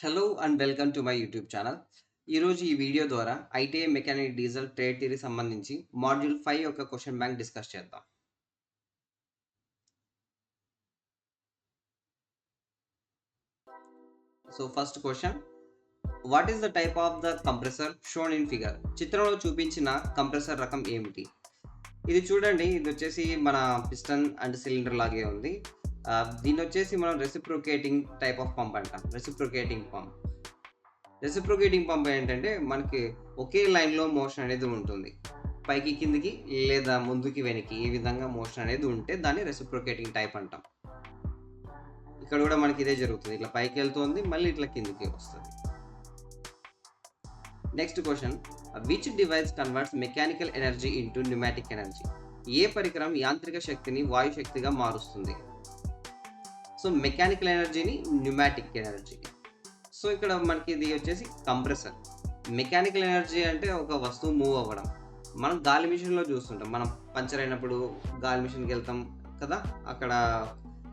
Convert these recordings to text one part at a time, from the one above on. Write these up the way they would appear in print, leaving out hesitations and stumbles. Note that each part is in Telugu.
Hello and welcome to my YouTube channel. ఈరోజు ఈ వీడియో ద్వారా ITI mechanic diesel trade theory సంబంధించి మాడ్యూల్ 5 యొక్క క్వశ్చన్ బ్యాంక్ డిస్కస్ చేద్దాం. So first question, what is the type of the compressor shown in figure? చిత్రంలో చూపించిన కంప్రెసర్ రకం ఏమిటి? ఇది చూడండి, ఇది వచ్చేసి మన పిస్టన్ అండ్ సిలిండర్ లాగే ఉంది. దీన్ని వచ్చేసి మనం రెసిప్రొకేటింగ్ టైప్ ఆఫ్ పంప్ అంటాం. రెసిప్రొకేటింగ్ పంప్ ఏంటంటే మనకి ఒకే లైన్లో మోషన్ అనేది ఉంటుంది. పైకి కిందికి లేదా ముందుకి వెనక్కి ఈ విధంగా మోషన్ అనేది ఉంటే దాన్ని రెసిప్రొకేటింగ్ టైప్ అంటాం. ఇక్కడ కూడా మనకి ఇదే జరుగుతుంది. ఇట్లా పైకి వెళ్తుంది, మళ్ళీ ఇట్లా కిందికి వస్తుంది. Next question, which device converts mechanical energy into pneumatic energy? ఏ పరికరం యాంత్రిక శక్తిని వాయు శక్తిగా మారుస్తుంది? సో మెకానికల్ ఎనర్జీని న్యూమాటిక్ ఎనర్జీ. సో ఇక్కడ మనకి ఇది వచ్చేసి కంప్రెసర్. మెకానికల్ ఎనర్జీ అంటే ఒక వస్తువు మూవ్ అవ్వడం. మనం గాలి మిషన్లో చూస్తుంటాం. మనం పంచర్ అయినప్పుడు గాలి మిషన్కి వెళ్తాం కదా, అక్కడ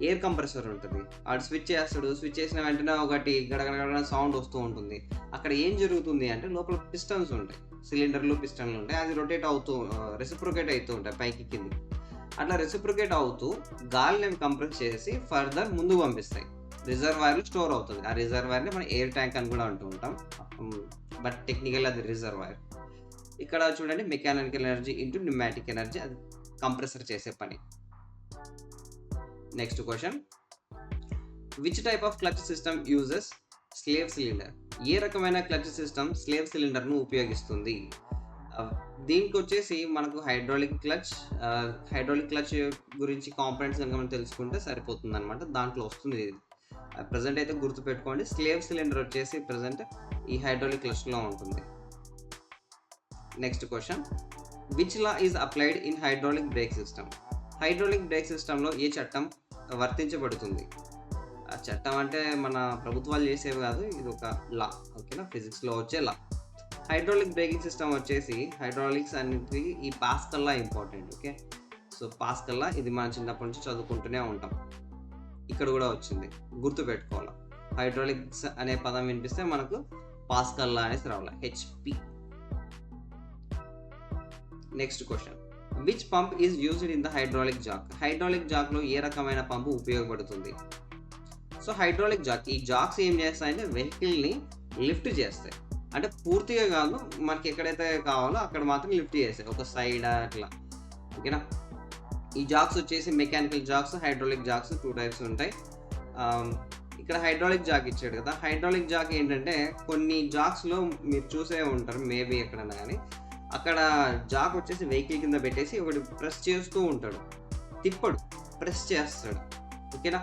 ఎయిర్ కంప్రెసర్ ఉంటుంది. ఆడు స్విచ్ చేస్తాడు, స్విచ్ చేసిన వెంటనే ఒకటి గడగడ సౌండ్ వస్తూ ఉంటుంది. అక్కడ ఏం జరుగుతుంది అంటే లోపల పిస్టన్స్ ఉంటాయి, సిలిండర్లు పిస్టన్లు ఉంటాయి. అది రొటేట్ అవుతూ రెసిప్రొకేట్ అవుతూ ఉంటాయి పైకి కిందికి. అట్లా రెసిప్రొకేట్ అవుతూ గాలిని కంప్రెస్ చేసి ఫర్దర్ ముందుకు పంపిస్తాయి. రిజర్వాయర్లో స్టోర్ అవుతుంది. ఆ రిజర్వాయర్ని మనం ఎయిర్ ట్యాంక్ అని కూడా అంటూ ఉంటాం, బట్ టెక్నికల్ అది రిజర్వాయర్. ఇక్కడ చూడండి, mechanical energy into pneumatic energy, అది కంప్రెసర్ చేసే పని. Next question, which type of clutch system uses slave cylinder? ఏ రకమైన క్లచ్ సిస్టమ్ స్లేవ్ సిలిండర్ను ఉపయోగిస్తుంది? దీనికి వచ్చేసి మనకు హైడ్రాలిక్ క్లచ్ గురించి కాంపోనెంట్స్ కనుక మనం తెలుసుకుంటే సరిపోతుంది అనమాట. దాంట్లో వస్తుంది ఇది. ప్రజెంట్ అయితే గుర్తుపెట్టుకోండి, స్లేవ్ సిలిండర్ వచ్చేసి ప్రజెంట్ ఈ హైడ్రాలిక్ క్లచ్లో ఉంటుంది. Next question, which law is applied in hydraulic brake system? Hydraulic brake సిస్టంలో ఏ చట్టం వర్తించబడుతుంది? ఆ చట్టం అంటే మన ప్రభుత్వాలు చేసేవి కాదు, ఇది ఒక లా. ఓకేనా, ఫిజిక్స్లో వచ్చే లా. హైడ్రాలిక్ బ్రేకింగ్ సిస్టమ్ వచ్చేసి హైడ్రాలిక్స్ అన్నిటికీ ఈ పాస్కల్ లా ఇంపార్టెంట్. ఓకే, సో పాస్కల్ లా ఇది మనం చిన్నప్పటి నుంచి చదువుకుంటూనే ఉంటాం. ఇక్కడ కూడా వచ్చింది, గుర్తుపెట్టుకోవాలి. హైడ్రాలిక్స్ అనే పదం వినిపిస్తే మనకు పాస్కల్ లా అనేసి రావాలి, HP. Next question, which pump is used in the hydraulic jack? Hydraulic జాక్లో ఏ రకమైన పంపు ఉపయోగపడుతుంది? సో హైడ్రాలిక్ జాక్, ఈ జాక్స్ ఏం చేస్తాయంటే వెహికల్ని లిఫ్ట్ చేస్తాయి. అంటే పూర్తిగా కాదు, మనకి ఎక్కడైతే కావాలో అక్కడ మాత్రం లిఫ్ట్ చేస్తాయి, ఒక సైడ్ అట్లా. ఓకేనా, ఈ జాక్స్ వచ్చేసి mechanical jacks, hydraulic jacks 2 types ఉంటాయి. ఇక్కడ హైడ్రాలిక్ జాక్ ఇచ్చాడు కదా, హైడ్రాలిక్ జాక్ ఏంటంటే కొన్ని జాక్స్లో మీరు చూసే ఉంటారు మేబీ ఎక్కడన్నా కానీ, అక్కడ జాక్ వచ్చేసి వెహికల్ కింద పెట్టేసి ఒకటి ప్రెస్ చేస్తూ ఉంటాడు, తిప్పడు, ప్రెస్ చేస్తాడు. ఓకేనా,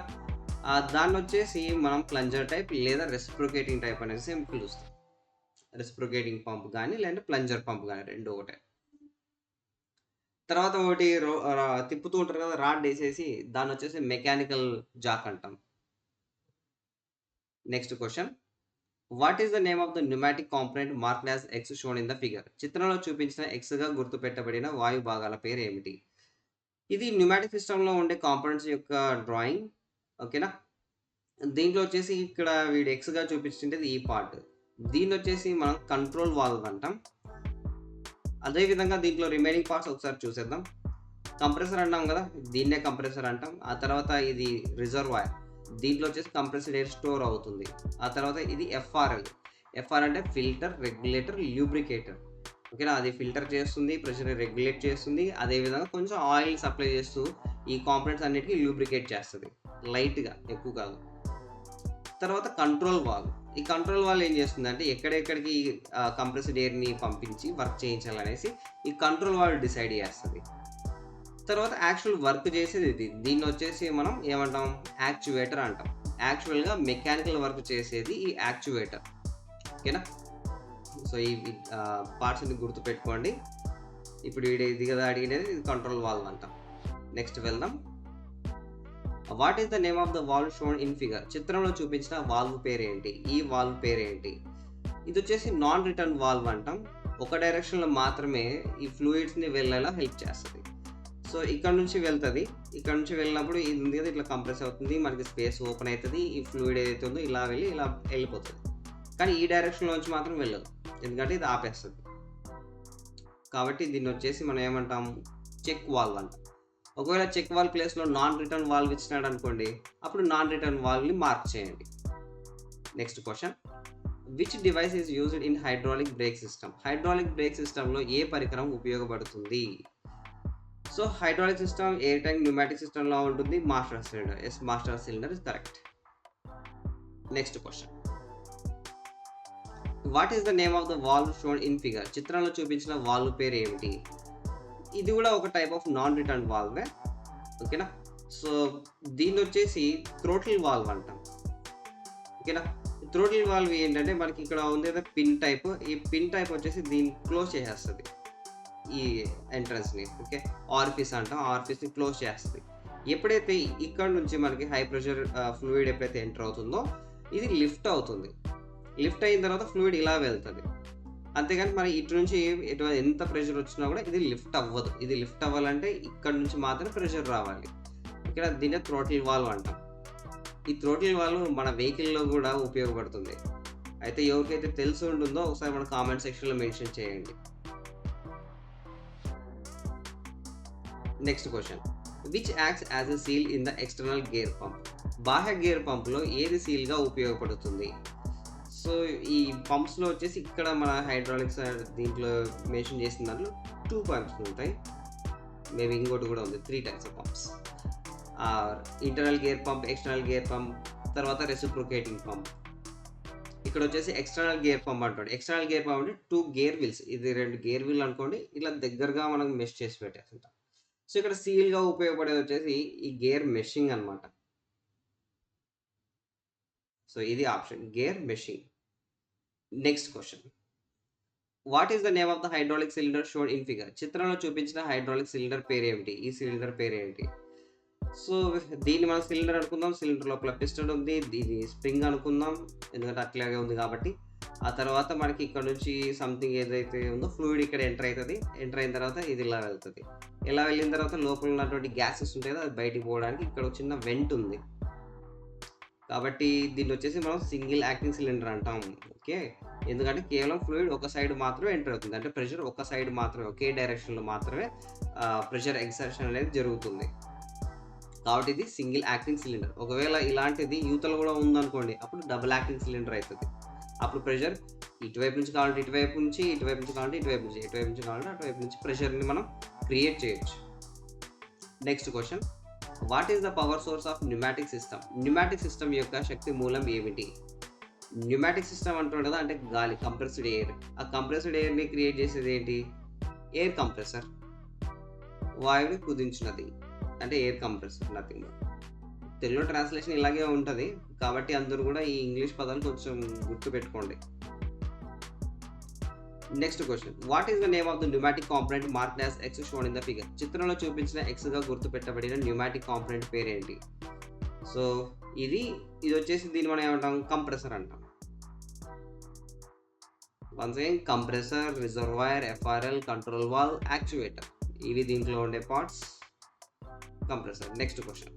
దాన్ని వచ్చేసి మనం ప్లంజర్ టైప్ లేదా రెసిప్రొకేటింగ్ టైప్ అనేసి పిలుస్తాం. రెసిప్రొకేటింగ్ పంప్ కానీ లేదంటే ప్లంజర్ పంప్ కానీ, రెండు ఒకటే. తర్వాత ఒకటి తిప్పుతూ ఉంటారు కదా, రాడ్ వేసేసి, దాన్ని వచ్చేసి మెకానికల్ జాక్ అంటాం. Next question, what is the name of the pneumatic component marked as X shown in the figure? చిత్రంలో చూపించిన ఎక్స్గా గుర్తుపెట్టబడిన వాయు భాగాల పేరు ఏమిటి? ఇది న్యూమాటిక్ సిస్టంలో ఉండే కాంపోనెంట్స్ యొక్క డ్రాయింగ్. ఓకేనా, దీంట్లో వచ్చేసి ఇక్కడ వీడు ఎక్స్గా చూపించింది ఈ పార్ట్. దీన్ని వచ్చేసి మనం కంట్రోల్ వాల్వ్ అంటాం. అదేవిధంగా దీంట్లో రిమైనింగ్ పార్ట్స్ ఒకసారి చూసేద్దాం. కంప్రెసర్ అంటాం కదా, దీన్నే కంప్రెసర్ అంటాం. ఆ తర్వాత ఇది రిజర్వాయర్, దీంట్లో వచ్చేసి కంప్రెస్డ్ ఎయిర్ స్టోర్ అవుతుంది. ఆ తర్వాత ఇది ఎఫ్ఆర్ఎల్ అంటే ఫిల్టర్, రెగ్యులేటర్, ల్యూబ్రికేటర్. ఓకేనా, అది ఫిల్టర్ చేస్తుంది, ప్రెషర్ రెగ్యులేట్ చేస్తుంది. అదేవిధంగా కొంచెం ఆయిల్ సప్లై చేస్తూ ఈ కాంపోనెంట్స్ అన్నిటికీ ల్యూబ్రికేట్ చేస్తుంది, లైట్గా, ఎక్కువ కాదు. తర్వాత కంట్రోల్ వాల్వ్, ఈ కంట్రోల్ వాల్వ్ ఏం చేస్తుంది అంటే ఎక్కడెక్కడికి కంప్రెస్డ్ ఎయిర్ని పంపించి వర్క్ చేయించాలనేసి ఈ కంట్రోల్ వాల్వ్ డిసైడ్ చేస్తుంది. తర్వాత యాక్చువల్ వర్క్ చేసేది ఇది, దీన్ని వచ్చేసి మనం ఏమంటాం, యాక్చువేటర్ అంటాం. యాక్చువల్గా మెకానికల్ వర్క్ చేసేది ఈ యాక్చువేటర్. ఓకేనా, సో ఈ పార్ట్స్ని గుర్తుపెట్టుకోండి. ఇప్పుడు ఇది కదా అడిగినది, ఇది కంట్రోల్ వాల్వ్ అంటాం. నెక్స్ట్ వెళ్దాం. What is the name of the valve shown in figure? చిత్రంలో చూపించిన వాల్వ్ పేరేంటి? ఈ వాల్వ్ పేరేంటి? ఇది వచ్చేసి నాన్ రిటర్న్ వాల్వ్ అంటాం. ఒక డైరెక్షన్లో మాత్రమే ఈ ఫ్లూయిడ్స్ని వెళ్ళేలా హెల్ప్ చేస్తుంది. సో ఇక్కడ నుంచి వెళ్తుంది, ఇక్కడ నుంచి వెళ్ళినప్పుడు ఇది ఉంది కదా, ఇట్లా కంప్రెస్ అవుతుంది, మనకి స్పేస్ ఓపెన్ అవుతుంది, ఈ ఫ్లూయిడ్ ఏదైతే ఉందో ఇలా వెళ్ళి ఇలా వెళ్ళిపోతుంది. కానీ ఈ డైరెక్షన్లో నుంచి మాత్రం వెళ్ళదు, ఎందుకంటే ఇది ఆపేస్తుంది. కాబట్టి దీన్ని వచ్చేసి మనం ఏమంటాం, చెక్ వాల్వ్ అంటాం. ఒకవేళ చెక్ వాల్వ్ ప్లేస్లో నాన్ రిటర్న్ వాల్వ్ ఇచ్చినాడు అనుకోండి, అప్పుడు నాన్ రిటర్న్ వాల్వ్ని మార్క్ చేయండి. Next question, which device is used in hydraulic brake system? Hydraulic brake సిస్టంలో ఏ పరికరం ఉపయోగపడుతుంది? So hydraulic system air tank pneumatic సిస్టంలో ఉంటుంది, master cylinder. Yes, master cylinder is correct. Next question, what is the name of the valve shown in figure? చిత్రంలో చూపించిన వాల్వ్ పేరు ఏమిటి? ఇది కూడా ఒక టైప్ ఆఫ్ నాన్ రిటర్న్ వాల్వే, ఓకేనా. సో దీన్ని వచ్చేసి థ్రోటిల్ వాల్వ్ అంటాం, ఓకేనా. థ్రోటిల్ వాల్వ్ ఏంటంటే మనకి ఇక్కడ ఉంది కదా పిన్ టైప్, ఈ పిన్ టైప్ వచ్చేసి దీన్ని క్లోజ్ చేసేస్తుంది ఈ ఎంట్రన్స్ని, ఓకే. ఆర్ఫీస్ అంటాం, ఆర్ఫీస్ని క్లోజ్ చేస్తుంది. ఎప్పుడైతే ఇక్కడ నుంచి మనకి హై ప్రెషర్ ఫ్లూయిడ్ ఎప్పుడైతే ఎంటర్ అవుతుందో ఇది లిఫ్ట్ అవుతుంది. లిఫ్ట్ అయిన తర్వాత ఫ్లూయిడ్ ఇలా వెళ్తుంది, అంతేగాని మరి ఇటు నుంచి ఎంత ప్రెషర్ వచ్చినా కూడా ఇది లిఫ్ట్ అవ్వదు. ఇది లిఫ్ట్ అవ్వాలంటే ఇక్కడ నుంచి మాత్రమే ప్రెషర్ రావాలి, ఇక్కడ దీన్ని థ్రోటిల్ వాల్వ్ అంటాం. ఈ థ్రోటిల్ వాల్వ్ మన వెహికల్లో కూడా ఉపయోగపడుతుంది. అయితే ఎవరికైతే తెలిసి ఉంటుందో ఒకసారి మన కామెంట్ సెక్షన్లో మెన్షన్ చేయండి. Next question, which acts as a seal in the external gear pump? బాహ్య గేర్ పంప్లో ఏది సీల్గా ఉపయోగపడుతుంది? సో ఈ పంప్స్లో వచ్చేసి ఇక్కడ మన హైడ్రాలిక్స్ దీంట్లో మెన్షన్ చేసిన దాంట్లో 2 పంప్స్ ఉంటాయి, మేబీ ఇంకోటి కూడా ఉంది, 3 types of pumps. Internal gear pump, external gear pump, తర్వాత రెసిప్రొకేటింగ్ పంప్. ఇక్కడ వచ్చేసి ఎక్స్టర్నల్ గేర్ పంప్ అంటాడు. ఎక్స్టర్నల్ గేర్ పంప్ అంటే 2 గేర్ వీల్స్, ఇది 2 గేర్ వీల్ అనుకోండి, ఇలా దగ్గరగా మనం మెష్ చేసి పెట్టేస్తుంటాం. సో ఇక్కడ సీల్గా ఉపయోగపడేది వచ్చేసి ఈ గేర్ మెషింగ్ అనమాట. సో ఇది option, gear meshing. Next question, what is the name of the hydraulic cylinder shown in figure? చిత్రంలో చూపించిన హైడ్రాలిక్ సిలిండర్ పేరు ఏమిటి? ఈ సిలిండర్ పేరు ఏమిటి? సో దీన్ని మనం సిలిండర్ అనుకుందాం, సిలిండర్ లోపల పిస్టన్ ఉంది, ఇది స్ప్రింగ్ అనుకుందాం, ఎందుకంటే అట్లాగే ఉంది కాబట్టి. ఆ తర్వాత మనకి ఇక్కడ నుంచి సంథింగ్ ఏదైతే ఉందో ఫ్లూయిడ్ ఇక్కడ ఎంటర్ అవుతుంది, ఎంటర్ అయిన తర్వాత ఇది ఇలా వెళ్తుంది. ఇలా వెళ్ళిన తర్వాత లోపల ఉన్నటువంటి గ్యాసెస్ ఉంటాయి కదా, అది బయటికి పోవడానికి ఇక్కడ ఒక చిన్న వెంట్ ఉంది. కాబట్టి దీన్ని వచ్చేసి మనం సింగిల్ యాక్టింగ్ సిలిండర్ అంటాం, ఓకే. ఎందుకంటే కేవలం ఫ్లూయిడ్ ఒక సైడ్ మాత్రమే ఎంటర్ అవుతుంది, అంటే ప్రెషర్ ఒక సైడ్ మాత్రమే, ఒకే డైరెక్షన్లో మాత్రమే ప్రెషర్ ఎక్సర్షన్ అనేది జరుగుతుంది. కాబట్టి ఇది సింగిల్ యాక్టింగ్ సిలిండర్. ఒకవేళ ఇలాంటిది యూతలో కూడా ఉందనుకోండి, అప్పుడు డబుల్ యాక్టింగ్ సిలిండర్ అవుతుంది. అప్పుడు ప్రెషర్ ఇటువైపు నుంచి కావాలంటే ఇటువైపు నుంచి, ఇటువైపు నుంచి కావాలంటే ఇటువైపు నుంచి, ఇటువైపు నుంచి కావాలంటే అటువైపు నుంచి ప్రెషర్ని మనం క్రియేట్ చేయొచ్చు. Next question, what is the power source of pneumatic system? Pneumatic system యొక్క శక్తి మూలం ఏమిటి? న్యూమాటిక్ సిస్టమ్ అంటారు కదా, అంటే గాలి, కంప్రెస్డ్ ఎయిర్. ఆ కంప్రెస్డ్ ఎయిర్ని క్రియేట్ చేసేది ఏంటి? ఎయిర్ కంప్రెసర్, వాయువుని కుదించినది, అంటే ఎయిర్ కంప్రెసర్, నథింగ్. తెలుగులో ట్రాన్స్లేషన్ ఇలాగే ఉంటుంది, కాబట్టి అందరూ కూడా ఈ ఇంగ్లీష్ పదాలు కొంచెం గుర్తుపెట్టుకోండి. Next question, what is the name of the pneumatic component marked as X shown in the figure? చిత్రంలో చూపించిన ఎక్స్గా గుర్తుపెట్టబడిన న్యూమాటిక్ కాంపోనెంట్ పేరు ఏంటి? సో ఇది వచ్చేసి దీన్ని మనం ఏమంటాం, కంప్రెసర్ అంటాం. Once again, compressor, reservoir, FRL, control valve, actuator, ఇవి దీంట్లో ఉండే parts compressor. Next question,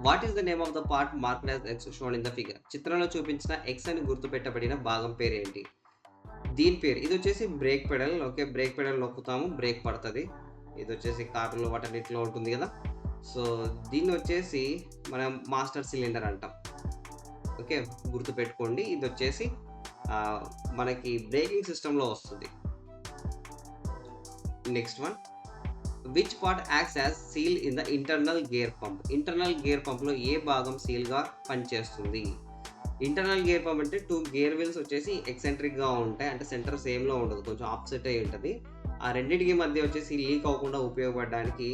what is the name of the part marked as X shown in the figure? చిత్రంలో చూపించిన ఎక్స్ అని గుర్తుపెట్టబడిన భాగం పేరు ఏంటి? దీని పేరు, ఇది వచ్చేసి brake pedal, okay. Brake pedal నొక్కుతాము, బ్రేక్ పడుతుంది. ఇది వచ్చేసి కార్లో వాటన్నిటిలో ఉంటుంది కదా. సో దీన్ని వచ్చేసి మనం మాస్టర్ సిలిండర్ అంటాం, ఓకే. గుర్తుపెట్టుకోండి, ఇది వచ్చేసి మనకి బ్రేకింగ్ సిస్టంలో వస్తుంది. Next one, which part acts as seal in the internal gear pump? Internal gear పంప్లో ఏ భాగం సీల్గా పనిచేస్తుంది? ఇంటర్నల్ గేర్ పంప్ అంటే 2 గేర్ వీల్స్ వచ్చేసి ఎక్సెంట్రిక్గా ఉంటాయి, అంటే సెంటర్ సేమ్లో ఉండదు, కొంచెం ఆప్సెట్ అయి ఉంటుంది. ఆ రెండింటికి మధ్య వచ్చేసి లీక్ అవ్వకుండా ఉపయోగపడడానికి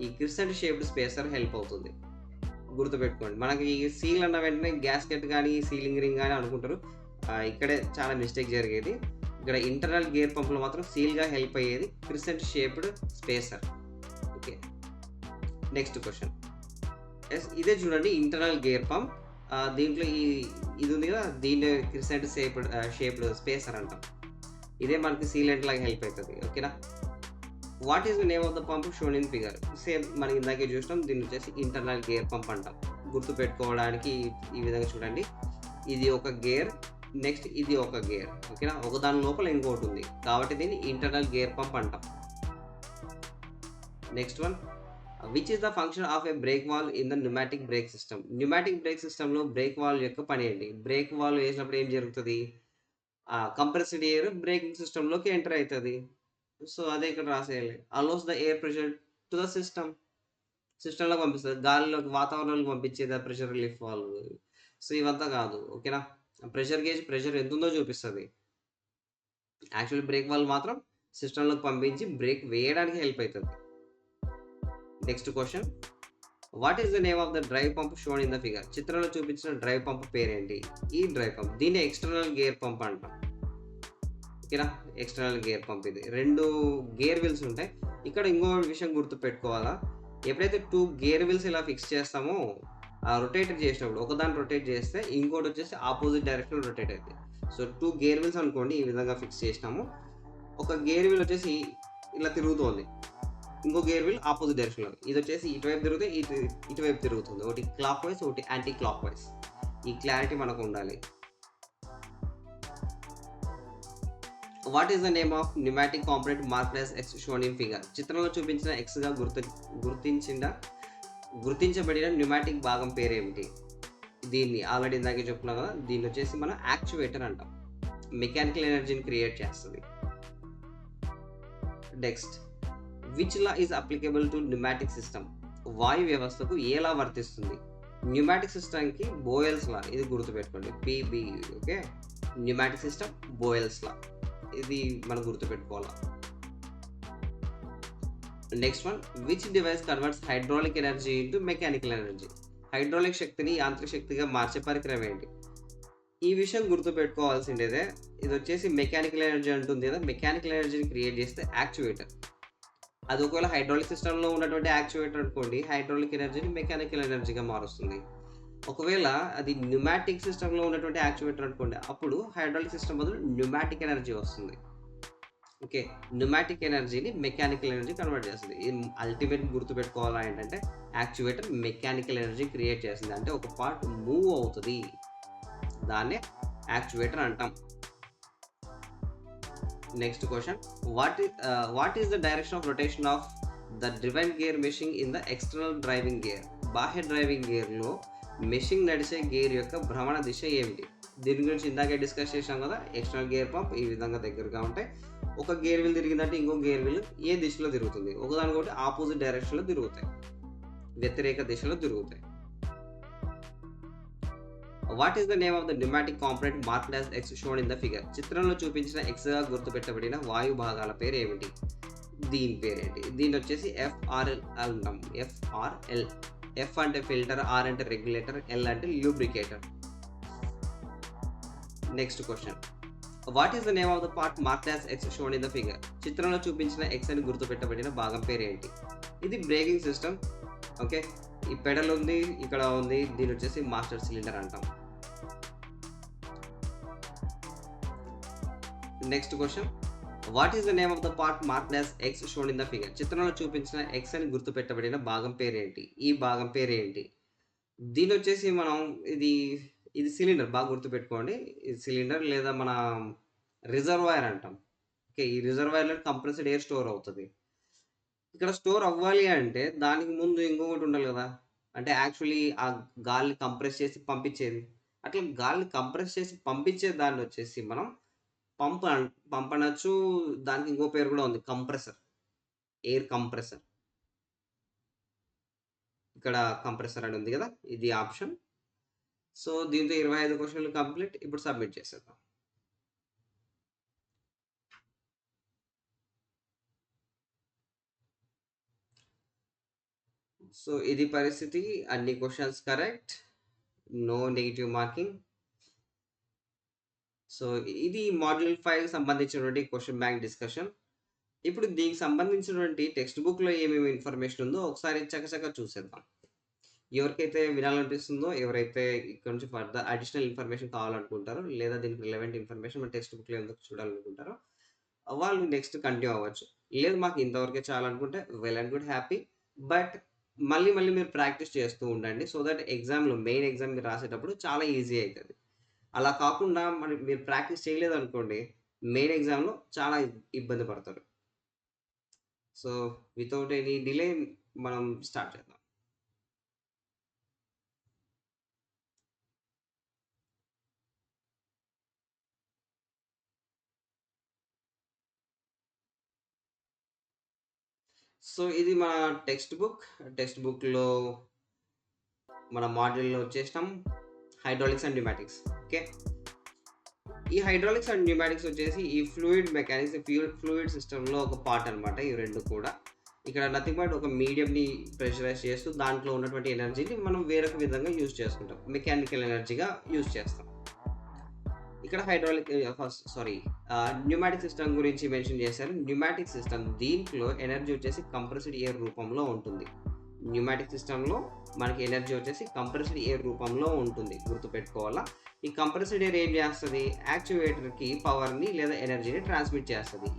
ఈ క్రిసెంట్ షేప్డ్ స్పేసర్ హెల్ప్ అవుతుంది. గుర్తుపెట్టుకోండి, మనకి ఈ సీల్ అన్న వెంటనే గ్యాస్కెట్ కానీ సీలింగ్ రింగ్ కానీ అనుకుంటారు, ఇక్కడే చాలా మిస్టేక్ జరిగేది. ఇక్కడ ఇంటర్నల్ గేర్ పంప్లో మాత్రం సీల్గా హెల్ప్ అయ్యేది crescent shaped spacer, okay. Next question, yes ఇదే చూడండి ఇంటర్నల్ గేర్ పంప్, దీంట్లో ఇది ఉంది కదా, దీన్ని క్రిసెంట్ షేప్డ్ స్పేసర్ అంటాం. ఇదే మనకి సీలెంట్ లాగా హెల్ప్ అవుతుంది, ఓకేనా. What is the name of the pump shown in figure? Same మనకి ఇందాకే చూసినాం, దీన్ని వచ్చేసి ఇంటర్నల్ గేర్ పంప్ అంటాం. గుర్తుపెట్టుకోవడానికి ఈ విధంగా చూడండి, ఇది ఒక గేర్, నెక్స్ట్ ఇది ఒక గేర్. ఓకేనా? ఒకదాని లోపల ఇంకోటి ఉంది. కాబట్టి దీన్ని ఇంటర్నల్ గేర్ పంప్ అంటాం. Next one, which is the function of a brake valve in the pneumatic brake system? Pneumatic brake సిస్టంలో బ్రేక్ వాల్వ్ యొక్క పని ఏంటి? బ్రేక్ వాల్వ్ వేసినప్పుడు ఏం జరుగుతుంది? కంప్రెస్డ్ ఎయిర్ బ్రేకింగ్ సిస్టంలోకి ఎంటర్ అవుతుంది. సో అదే ఇక్కడ రాసేయాలి. Allows the air pressure to the system. సిస్టంలోకి పంపిస్తుంది, గాలిలోకి వాతావరణంలోకి పంపించేది ప్రెషర్ రిలీఫ్ వాల్వ్. సో ఇవంతా కాదు. ఓకేనా? ప్రెషర్ గేజ్ ప్రెషర్ ఎంత ఉందో చూపిస్తుంది. యాక్చువల్లీ బ్రేక్ వాల్వ్ మాత్రం సిస్టంలోకి పంపించి బ్రేక్ వేయడానికి హెల్ప్ అవుతుంది. Next question, what is the name of the drive pump shown in the figure? చిత్రంలో చూపించిన డ్రైవ్ పంప్ పేరేంటి? ఈ డ్రైవ్ పంప్, దీన్ని ఎక్స్టర్నల్ గేర్ పంప్ అంటాం. ఓకేనా? External gear pump. ఇది 2 గేర్ వీల్స్ ఉంటాయి. ఇక్కడ ఇంకో విషయం గుర్తు పెట్టుకోవాలా, ఎప్పుడైతే 2 గేర్ వీల్స్ ఇలా ఫిక్స్ చేస్తామో రొటేట్ చేసినప్పుడు ఒకదాన్ని రొటేట్ చేస్తే ఇంకోటి వచ్చేసి ఆపోజిట్ డైరెక్షన్ రొటేట్ అవుతుంది. సో 2 గేర్ వీల్స్ అనుకోండి, ఈ విధంగా ఫిక్స్ చేసినాము. ఒక గేర్ వీల్ వచ్చేసి ఇలా తిరుగుతోంది, ఇంకో గేర్ వీల్ ఆపోజిట్ డైరెక్షన్లో. ఇది వచ్చేసి ఇటువైపు తిరిగితే ఇటువైపు తిరుగుతుంది. ఒకటి క్లాక్ వైజ్, ఒకటి యాంటీ క్లాక్ వైజ్. ఈ క్లారిటీ మనకు ఉండాలి. What is the name of pneumatic component marked as X shown in figure? చిత్రంలో చూపించిన ఎక్స్గా గుర్తించబడిన న్యూమాటిక్ భాగం పేరేమిటి? దీన్ని ఆల్రెడీ ఇందాకే చెప్పుకున్నాం కదా, దీన్ని వచ్చేసి మనం యాక్చువేటర్ అంటాం. మెకానికల్ ఎనర్జీని క్రియేట్ చేస్తుంది. Next, which law is applicable to pneumatic system? వాయు వ్యవస్థకు ఏ లా వర్తిస్తుంది? న్యూమాటిక్ సిస్టమ్కి బోయల్స్ లా, ఇది గుర్తుపెట్టుకోండి. పిబి. ఓకే, న్యూమాటిక్ సిస్టమ్ బోయల్స్ లా, ఇది మనం గుర్తుపెట్టుకోవాలి. Next one, which device converts hydraulic energy into mechanical energy? Hydraulic శక్తిని యాంత్రిక శక్తిగా మార్చే పరికరం ఏంటి? ఈ విషయం గుర్తుపెట్టుకోవాల్సిందేదే. ఇది వచ్చేసి మెకానికల్ ఎనర్జీ అంటుంది కదా, మెకానికల్ ఎనర్జీని క్రియేట్ చేస్తే యాక్చువేటర్. అది ఒకవేళ హైడ్రాలిక్ సిస్టంలో ఉన్నటువంటి యాక్చువేటర్ అనుకోండి, హైడ్రాలిక్ ఎనర్జీని మెకానికల్ ఎనర్జీగా మారుస్తుంది. ఒకవేళ అది న్యూమాటిక్ సిస్టంలో ఉన్నటువంటి యాక్చువేటర్ అనుకోండి, అప్పుడు హైడ్రాలిక్ సిస్టమ్ బదులు న్యూమాటిక్ ఎనర్జీ వస్తుంది. ఓకే, న్యూమాటిక్ ఎనర్జీని మెకానికల్ ఎనర్జీ కన్వర్ట్ చేస్తుంది. ఇది అల్టిమేట్ గుర్తుపెట్టుకోవాలా ఏంటంటే, యాక్చువేటర్ మెకానికల్ ఎనర్జీ క్రియేట్ చేస్తుంది, అంటే ఒక పార్ట్ మూవ్ అవుతుంది, దాన్నే యాక్చువేటర్ అంటాం. Next question, what is the direction of rotation of the driven gear machine in the external driving gear? బాహ్య డ్రైవింగ్ గేర్లో మెషిన్ నడిచే గేర్ యొక్క భ్రమణ దిశ ఏమిటి? దీని గురించి ఇందాకే డిస్కస్ చేసాం కదా. ఎక్స్టర్నల్ గేర్ పంప్ ఈ విధంగా దగ్గరగా ఉంటాయి. ఒక గేర్ వీల్ తిరిగిందంటే ఇంకో గేర్ వీల్ ఏ దిశలో తిరుగుతుంది? ఒకదానికొకటి ఆపోజిట్ డైరెక్షన్లో తిరుగుతాయి, వ్యతిరేక దిశలో తిరుగుతాయి. What is the name of the pneumatic component marked as X shown in the figure? చిత్రంలో చూపించిన ఎక్స్గా గుర్తుపెట్టబడిన వాయు భాగాల పేరు ఏమిటి? దీని పేరేంటి? దీని వచ్చేసి FRL అంటాం. FRL. ఎఫ్ అంటే ఫిల్టర్, ఆర్ అంటే రెగ్యులేటర్, ఎల్ అంటే lubricator. Next question, what is the name of the part marked as X shown in the figure? చిత్రంలో చూపించిన ఎక్స్ అని గుర్తుపెట్టబడిన భాగం పేరు ఏంటి? ఇది బ్రేకింగ్ సిస్టమ్. ఓకే, ఈ పెడల్ ఉంది, ఇక్కడ ఉంది, దీని వచ్చేసి మాస్టర్ సిలిండర్ అంటాం. Next question, what is the name of the part marked as X shown in the figure? చిత్రంలో చూపించిన ఎక్స్ అని గుర్తుపెట్టబడిన భాగం పేరేంటి? ఈ భాగం పేరేంటి? దీని వచ్చేసి మనం ఇది సిలిండర్, బాగా గుర్తుపెట్టుకోండి. ఇది సిలిండర్ లేదా మన రిజర్వాయర్ అంటాం. ఓకే, ఈ రిజర్వాయర్లో కంప్రెస్డ్ ఎయిర్ స్టోర్ అవుతుంది. ఇక్కడ స్టోర్ అవ్వాలి అంటే దానికి ముందు ఇంకొకటి ఉండాలి కదా, అంటే యాక్చువల్లీ ఆ గాలిని కంప్రెస్ చేసి పంపించేది. అట్లా గాలిని కంప్రెస్ చేసి పంపించే దాన్ని వచ్చేసి మనం పంప్ అనొచ్చు. దానికి ఇంకో పేరు కూడా ఉంది, కంప్రెసర్, ఎయిర్ కంప్రెసర్. ఇక్కడ కంప్రెసర్ అని ఉంది కదా, ఇది ఆప్షన్. సో దీంతో 25 క్వశ్చన్లు కంప్లీట్. ఇప్పుడు సబ్మిట్ చేసేద్దాం. సో ఇది పరిస్థితి, అన్ని questions correct, no negative marking. So ఇది మాడ్యూల్ 5 సంబంధించినటువంటి క్వశ్చన్ బ్యాంక్ డిస్కషన్. ఇప్పుడు దీనికి సంబంధించినటువంటి టెక్స్ట్ బుక్లో ఏమేమి ఇన్ఫర్మేషన్ ఉందో ఒకసారి చకచక చూసేద్దాం. ఎవరికైతే వినాలనిపిస్తుందో, ఎవరైతే ఇక్కడ నుంచి ఫర్దర్ అడిషనల్ ఇన్ఫర్మేషన్ కావాలనుకుంటారో, లేదా దీనికి రిలవెంట్ ఇన్ఫర్మేషన్ మన టెక్స్ట్ బుక్లో ఎందుకు చూడాలనుకుంటారో, వాళ్ళు నెక్స్ట్ కంటిన్యూ అవ్వచ్చు. లేదు మాకు ఇంతవరకే చాలనుకుంటే well and good, happy. But మళ్ళీ మీరు ప్రాక్టీస్ చేస్తూ ఉండండి, సో దట్ ఎగ్జామ్లో మెయిన్ ఎగ్జామ్ మీరు రాసేటప్పుడు చాలా ఈజీ అవుతుంది. అలా కాకుండా మరి మీరు ప్రాక్టీస్ చేయలేదనుకోండి, మెయిన్ ఎగ్జామ్‌లో చాలా ఇబ్బంది పడతారు. సో, వితౌట్ ఎనీ డిలే మనం స్టార్ట్ చేద్దాం. సో, ఇది మన టెక్స్ట్ బుక్. టెక్స్ట్ బుక్‌లో మన మాడ్యూల్‌లో వచ్చేసినాం. Hydraulics and pneumatics. ఓకే. ఈ హైడ్రాలిక్స్ అండ్ న్యూమాటిక్స్ వచ్చేసి ఈ ఫ్లూయిడ్ మెకానిక్స్, ఫ్లూయిడ్ సిస్టమ్‌లో ఒక పార్ట్ అనమాట ఈ 2 కూడా. ఇక్కడ నథింగ్ బట్ ఒక మీడియంని ప్రెషరైజ్ చేస్తూ దాంట్లో ఉన్నటువంటి ఎనర్జీని మనం వేరొక విధంగా యూజ్ చేసుకుంటాం. మెకానికల్ ఎనర్జీగా యూజ్ చేస్తాం. ఇక్కడ హైడ్రాలిక్ న్యూమాటిక్ సిస్టమ్ గురించి మెన్షన్ చేశారు. న్యూమాటిక్ సిస్టమ్ దీంట్లో ఎనర్జీ వచ్చేసి కంప్రెస్డ్ ఎయిర్ రూపంలో ఉంటుంది. న్యూమాటిక్ సిస్టంలో మనకి ఎనర్జీ వచ్చేసి కంప్రెస్డ్ ఎయిర్ రూపంలో ఉంటుంది. గుర్తుపెట్టుకోవాలా. ఈ కంప్రెస్డ్ ఎయిర్ ఏం చేస్తుంది? యాక్చువేటర్కి పవర్ని లేదా ఎనర్జీని ట్రాన్స్మిట్ చేస్తుంది.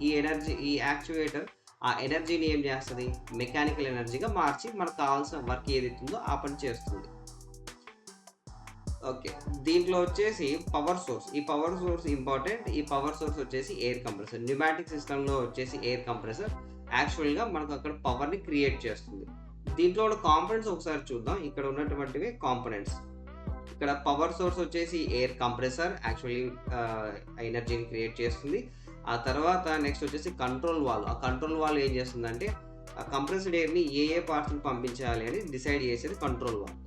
ఈ యాక్చువేటర్ ఆ ఎనర్జీని ఏం చేస్తుంది? మెకానికల్ ఎనర్జీగా మార్చి మనకు కావాల్సిన వర్క్ ఏదైతుందో ఆ పని చేస్తుంది. ఓకే. దీంట్లో వచ్చేసి పవర్ సోర్స్. ఈ పవర్ సోర్స్ ఇంపార్టెంట్. ఈ పవర్ సోర్స్ వచ్చేసి ఎయిర్ కంప్రెసర్. న్యూమాటిక్ సిస్టంలో వచ్చేసి ఎయిర్ కంప్రెసర్ యాక్చువల్‌గా మనకు అక్కడ పవర్‌ని క్రియేట్ చేస్తుంది. దీంట్లో ఉన్న కాంపోనెంట్స్ ఒకసారి చూద్దాం. ఇక్కడ ఉన్నటువంటివి కాంపోనెంట్స్. ఇక్కడ పవర్ సోర్స్ వచ్చేసి ఎయిర్ కంప్రెసర్ యాక్చువల్లీ ఎనర్జీని క్రియేట్ చేస్తుంది. ఆ తర్వాత నెక్స్ట్ వచ్చేసి కంట్రోల్ వాల్వ్. ఆ కంట్రోల్ వాల్వ్ ఏం చేస్తుందంటే ఆ కంప్రెస్డ్ ఎయిర్‌ని ఏ పార్ట్స్‌కి పంపించాలి అని డిసైడ్ చేసేది కంట్రోల్ వాల్వ్.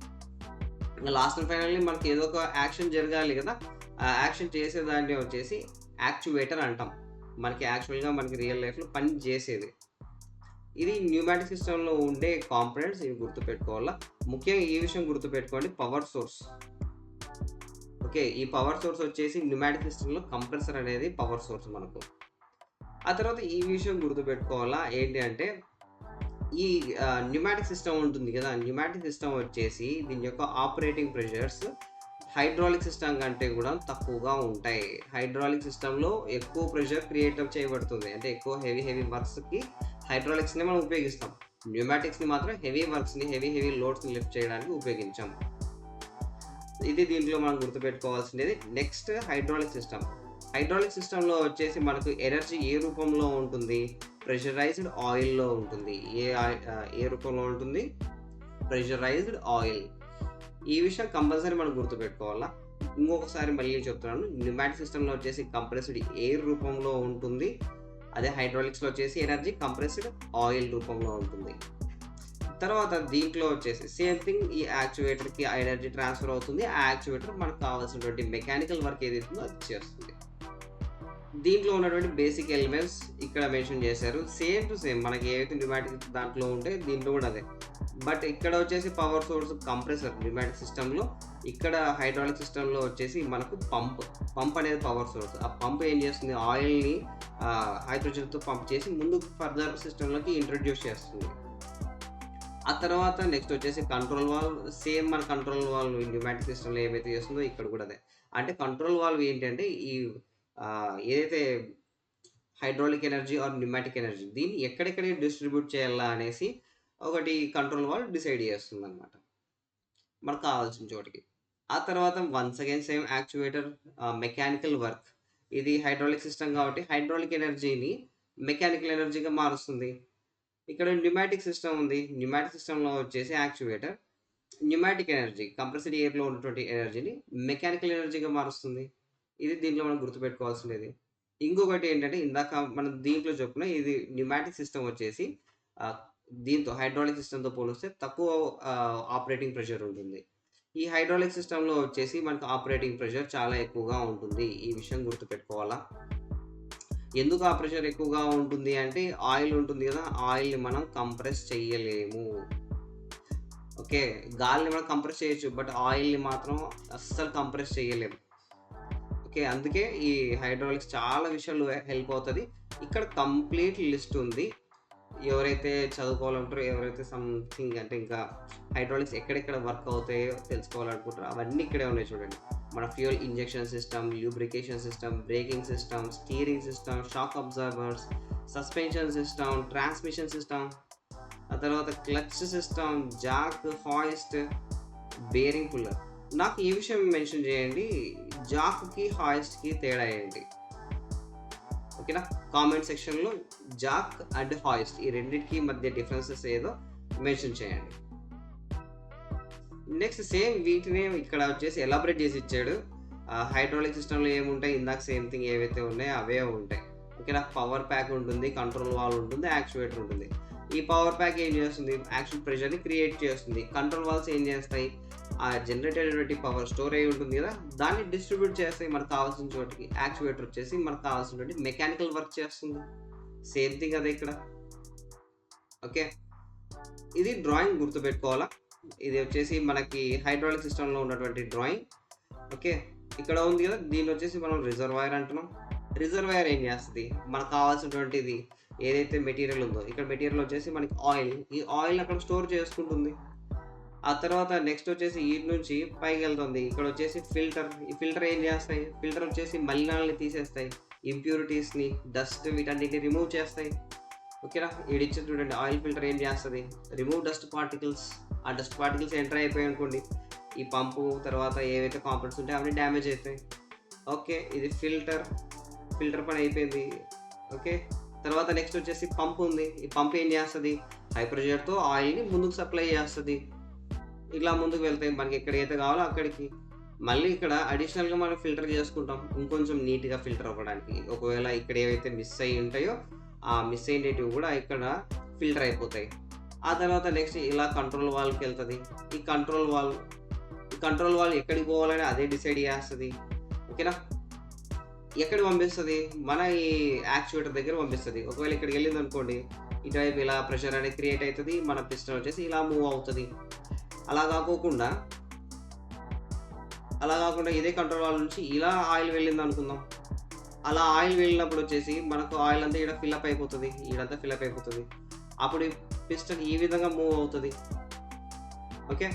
ఇంక లాస్ట్ అండ్ ఫైనల్లీ మనకి ఏదో ఒక యాక్షన్ జరగాలి కదా! ఆ యాక్షన్ చేసేదాన్ని వచ్చేసి యాక్చువేటర్ అంటాం. మనకి యాక్చువల్‌గా మనకి రియల్ లైఫ్‌లో పని చేసేది. ఇది న్యూమాటిక్ సిస్టమ్‌లో ఉండే కాంపోనెంట్స్. ఇవి గుర్తుపెట్టుకోవాలా. ముఖ్యంగా ఈ విషయం గుర్తుపెట్టుకోండి, పవర్ సోర్స్. ఓకే. ఈ పవర్ సోర్స్ వచ్చేసి న్యూమాటిక్ సిస్టమ్‌లో కంప్రెసర్ అనేది పవర్ సోర్స్ మనకు. ఆ తర్వాత ఈ విషయం గుర్తుపెట్టుకోవాలా. ఏంటి అంటే ఈ న్యూమాటిక్ సిస్టమ్ ఉంటుంది కదా! న్యూమాటిక్ సిస్టమ్ వచ్చేసి దీని యొక్క ఆపరేటింగ్ ప్రెషర్స్ హైడ్రాలిక్ సిస్టమ్ కంటే కూడా తక్కువగా ఉంటాయి. హైడ్రాలిక్ సిస్టమ్‌లో ఎక్కువ ప్రెషర్ క్రియేట్ చేయబడుతుంది. అంటే ఎక్కువ హెవీ వర్క్స్‌కి హైడ్రాలిక్స్‌ని మనం ఉపయోగిస్తాం. న్యూమాటిక్స్‌ని మాత్రం హెవీ వర్క్స్‌ని, హెవీ లోడ్స్‌ని లిఫ్ట్ చేయడానికి ఉపయోగించాం. ఇది దీంట్లో మనం గుర్తుపెట్టుకోవాల్సినది. Next hydraulic system. హైడ్రాలిక్ సిస్టమ్‌లో వచ్చేసి మనకు ఎనర్జీ ఏ రూపంలో ఉంటుంది? ప్రెషరైజ్డ్ ఆయిల్‌లో ఉంటుంది. ఏ రూపంలో ఉంటుంది? Pressurised oil. ఈ విషయం కంపల్సరీ మనం గుర్తుపెట్టుకోవాలా. ఇంకొకసారి మళ్ళీ చెప్తున్నాను. న్యూమాటిక్ సిస్టమ్‌లో వచ్చేసి కంప్రెస్డ్ ఎయిర్ రూపంలో ఉంటుంది. అదే హైడ్రాలిక్స్‌లో వచ్చేసి ఎనర్జీ కంప్రెస్డ్ ఆయిల్ రూపంలో ఉంటుంది. తర్వాత దీంట్లో వచ్చేసి సేమ్ థింగ్, ఈ యాక్చువేటర్‌కి ఆ ఎనర్జీ ట్రాన్స్‌ఫర్ అవుతుంది. ఆ యాక్చువేటర్ మనకు కావాల్సినటువంటి మెకానికల్ వర్క్ ఏదైతుందో అది చేస్తుంది. దీంట్లో ఉన్నటువంటి బేసిక్ ఎలిమెంట్స్ ఇక్కడ మెన్షన్ చేశారు. సేమ్ టు సేమ్ మనకి ఏవైతే న్యూమాటిక్ దాంట్లో ఉంటే దీంట్లో కూడా అదే. బట్ ఇక్కడ వచ్చేసి పవర్ సోర్స్ కంప్రెసర్ న్యూమాటిక్ సిస్టమ్‌లో. ఇక్కడ హైడ్రాలిక్ సిస్టమ్‌లో వచ్చేసి మనకు పంప్ అనేది పవర్ సోర్స్. ఆ పంప్ ఏం చేస్తుంది? ఆయిల్‌ని హైడ్రోజన్‌తో పంప్ చేసి ముందు ఫర్దర్ సిస్టమ్‌లోకి ఇంట్రొడ్యూస్ చేస్తుంది. ఆ తర్వాత నెక్స్ట్ వచ్చేసి కంట్రోల్ వాల్వ్. సేమ్ మన కంట్రోల్ వాల్వ్ న్యూమాటిక్ సిస్టమ్‌లో ఏమైతే చేస్తుందో ఇక్కడ కూడా అదే. అంటే కంట్రోల్ వాల్వ్ ఏంటంటే ఈ ఏదైతే hydraulic energy or pneumatic energy దీన్ని ఎక్కడెక్కడ డిస్ట్రిబ్యూట్ చేయాలా అనేసి ఒకటి కంట్రోల్ వాల్వ్ డిసైడ్ చేస్తుందనమాట. మనకు కావాల్సిన చోటికి. ఆ తర్వాత once again same actuator mechanical work. ఇది హైడ్రాలిక్ సిస్టమ్ కాబట్టి హైడ్రాలిక్ ఎనర్జీని మెకానికల్ ఎనర్జీగా మారుస్తుంది. ఇక్కడ న్యూమాటిక్ సిస్టమ్ ఉంది. న్యూమాటిక్ సిస్టమ్‌లో వచ్చేసి యాక్చువేటర్ న్యూమాటిక్ ఎనర్జీ కంప్రెస్డ్ ఎయిర్‌లో ఉన్నటువంటి ఎనర్జీని మెకానికల్ ఎనర్జీగా మారుస్తుంది. ఇది దీంట్లో మనం గుర్తుపెట్టుకోవాల్సినది. ఇంకొకటి ఏంటంటే ఇందాక మనం దీంట్లో చెప్పుకున్న ఇది న్యూమాటిక్ సిస్టమ్ వచ్చేసి ఆహ్, దీంతో హైడ్రాలిక్ సిస్టమ్‌తో పోలిస్తే తక్కువ ఆపరేటింగ్ ప్రెషర్ ఉంటుంది. ఈ హైడ్రాలిక్ సిస్టమ్‌లో వచ్చేసి మనకు ఆపరేటింగ్ ప్రెషర్ చాలా ఎక్కువగా ఉంటుంది. ఈ విషయం గుర్తుపెట్టుకోవాలా. ఎందుకు ఆ ప్రెషర్ ఎక్కువగా ఉంటుంది అంటే ఆయిల్ ఉంటుంది కదా! ఆయిల్‌ని మనం కంప్రెస్ చెయ్యలేము. ఓకే. గాలిని మనం కంప్రెస్ చేయొచ్చు. బట్ ఆయిల్‌ని మాత్రం అస్సలు కంప్రెస్ చేయలేము. ఓకే. అందుకే ఈ హైడ్రాలిక్స్ చాలా విషయాల్లో హెల్ప్ అవుతది. ఇక్కడ కంప్లీట్ లిస్ట్ ఉంది. ఎవరైతే చదువుకోవాలనుకుంటారో, ఎవరైతే సంథింగ్ అంటే ఇంకా హైడ్రాలిక్స్ ఎక్కడెక్కడ వర్క్ అవుతాయో తెలుసుకోవాలనుకుంటారో అవన్నీ ఇక్కడే ఉన్నాయి చూడండి. మన fuel injection system, lubrication system, braking system, steering system, shock absorbers, suspension system, transmission system, ఆ తర్వాత clutch system, Jack, hoist, bearing puller. నాకు ఈ విషయం మెన్షన్ చేయండి. జాక్‌కి, హాయిస్ట్‌కి తేడా ఏంటి? ఓకేనా? కామెంట్ సెక్షన్‌లో జాక్ అండ్ హాయిస్ట్ ఈ రెండిటికి మధ్య డిఫరెన్సెస్ ఏదో మెన్షన్ చేయండి. నెక్స్ట్ సేమ్ వీటినే ఇక్కడ వచ్చేసి ఎలాబరేట్ చేసి ఇచ్చాడు. హైడ్రాలిక్ సిస్టమ్‌లో ఏముంటాయి? ఇందాక సేమ్ థింగ్ ఏవైతే ఉన్నాయో అవే ఉంటాయి. ఓకేనా? పవర్ ప్యాక్ ఉంటుంది, కంట్రోల్ వాల్వ్ ఉంటుంది, యాక్చుయేటర్ ఉంటుంది. ఈ పవర్ ప్యాక్ ఏం చేస్తుంది? యాక్చువల్ ప్రెషర్‌ని క్రియేట్ చేస్తుంది. కంట్రోల్ వాల్వ్స్ ఏం చేస్తాయి? ఆ జనరేట్ అయినటువంటి పవర్ స్టోర్ అయ్యి ఉంటుంది కదా! దాన్ని డిస్ట్రిబ్యూట్ చేస్తాయి మనకు కావాల్సిన చోటికి. యాక్చుయేటర్ వచ్చేసి మనకు కావాల్సినటువంటి మెకానికల్ వర్క్ చేస్తుంది. సేమ్ థింగ్ అదే ఇక్కడ. ఓకే. ఇది డ్రాయింగ్ గుర్తుపెట్టుకోవాలా. ఇది వచ్చేసి మనకి హైడ్రాలిక్ సిస్టమ్‌లో ఉన్నటువంటి డ్రాయింగ్. ఓకే. ఇక్కడ ఉంది కదా! దీన్నొచ్చేసి మనం రిజర్వాయర్ అంటున్నాం. రిజర్వాయర్ ఏం చేస్తది? మనకు కావాల్సినటువంటిది ఏదైతే మెటీరియల్ ఉందో, ఇక్కడ మెటీరియల్ వచ్చేసి మనకి ఆయిల్. ఈ ఆయిల్‌ని అక్కడ స్టోర్ చేసుకుంటుంది. ఆ తర్వాత నెక్స్ట్ వచ్చేసి ఈటి నుంచి పైకెళ్తుంది. ఇక్కడొచ్చేసి ఫిల్టర్. ఈ ఫిల్టర్ ఏం చేస్తాయి? ఫిల్టర్ వచ్చేసి మలినాల్ని తీసేస్తాయి. ఇంప్యూరిటీస్‌ని, డస్ట్ వీటన్నిటిని రిమూవ్ చేస్తాయి. ఓకేనా? ఈడిచ్చింది చూడండి ఆయిల్ ఫిల్టర్ ఏం చేస్తది? Remove dust particles. ఆ డస్ట్ పార్టికల్స్ ఎంటర్ అయిపోయాయనుకోండి, ఈ పంపు తర్వాత ఏవైతే కాంపోనెంట్స్ ఉంటాయో అవన్నీ డ్యామేజ్ అయితాయి. ఓకే. ఇది ఫిల్టర్. ఫిల్టర్ పని అయిపోయింది. ఓకే. తర్వాత నెక్స్ట్ వచ్చేసి పంప్ ఉంది. ఈ పంప్ ఏం చేస్తది? హై ప్రెషర్‌తో ఆయిల్‌ని ముందుకు సప్లై చేస్తది. ఇలా ముందుకు వెళ్తాయి. మనకి ఎక్కడికైతే కావాలో అక్కడికి. మళ్ళీ ఇక్కడ అడిషనల్‌గా మనం ఫిల్టర్ చేసుకుంటాం. ఇంకొంచెం నీట్‌గా ఫిల్టర్ అవ్వడానికి. ఒకవేళ ఇక్కడ ఏవైతే మిస్ అయ్యి ఉంటాయో, ఆ మిస్ అయినటివి కూడా ఇక్కడ ఫిల్టర్ అయిపోతాయి. ఆ తర్వాత నెక్స్ట్ ఇలా కంట్రోల్ వాల్వ్‌కెళ్తది. ఈ కంట్రోల్ వాల్వ్ ఎక్కడికి పోవాలని అదే డిసైడ్ చేస్తది. ఓకేనా? ఎక్కడికి పంపిస్తది? మన ఈ యాక్చుయేటర్ దగ్గర పంపిస్తది. ఒకవేళ ఇక్కడికెళ్ళిందనుకోండి, ఇటువైపు ఇలా ప్రెషర్ అనేది క్రియేట్ అయితది. మన పిస్టన్ వచ్చేసి ఇలా మూవ్ అవుతది. అలా కాకోకుండా ఇదే కంట్రోల్ వాల్వ్ నుంచి ఇలా ఆయిల్ వెళ్ళిందనుకుందాం. అలా ఆయిల్ వెళ్ళినప్పుడు వచ్చేసి మనకు ఆయిల్ అంతా ఈడ ఫిల్ అప్ అయిపోతది. ఈడంతా ఫిల్ అప్ అయిపోతది. అప్పుడు ఈ పిస్టన్ ఈ విధంగా మూవ్ అవుతది. ఓకే.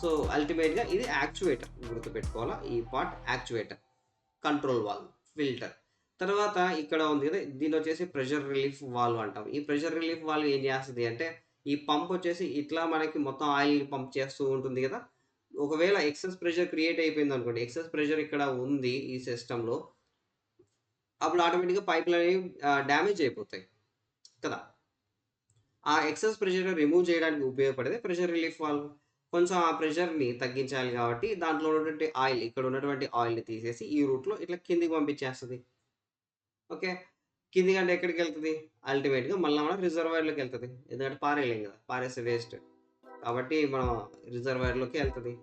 సో, అల్టిమేట్‌గా ఇది యాక్చుయేటర్. గుర్తుపెట్టుకోవాలా. ఈ part actuator. Control valve, filter. తర్వాత ఇక్కడ ఉంది కదా! దీన్నొచ్చేసి ప్రెషర్ రిలీఫ్ వాల్వ్ అంటాం. ఈ ప్రెషర్ రిలీఫ్ వాల్వ్ ఏం చేస్తది అంటే, ఈ పంప్ వచ్చేసి ఇట్లా మనకి మొత్తం ఆయిల్‌ని పంప్ చేస్తూ ఉంటుంది కదా! ఒకవేళ ఎక్సెస్ ప్రెషర్ క్రియేట్ అయిపోయిందనుకోండి, ఎక్సెస్ ప్రెషర్ ఇక్కడ ఉంది ఈ సిస్టమ్‌లో, అప్పుడు ఆటోమేటిక్‌గా పైపులనేవి డ్యామేజ్ అయిపోతాయి కదా! ఆ ఎక్సెస్ ప్రెషర్‌ని రిమూవ్ చేయడానికి ఉపయోగపడేదే ప్రెషర్ రిలీఫ్ వాల్వ్. కొంచెం ఆ ప్రెషర్‌ని తగ్గించాలి కాబట్టి దాంట్లో ఉన్నటువంటి ఆయిల్, ఇక్కడ ఉన్నటువంటి ఆయిల్‌ని తీసేసి ఈ రూట్‌లో ఇట్లా కిందికి పంపించేస్తది. ఓకే. కిందికంటే ఎక్కడికెళ్తది? అల్టిమేట్‌గా మళ్ళా మన రిజర్వాయర్‌లోకెళ్తది. ఎందుకంటే పారేయలేం గదా! పారేస్తే వేస్ట్. కాబట్టి మనం రిజర్వాయర్‌లోకి ఎళ్తది.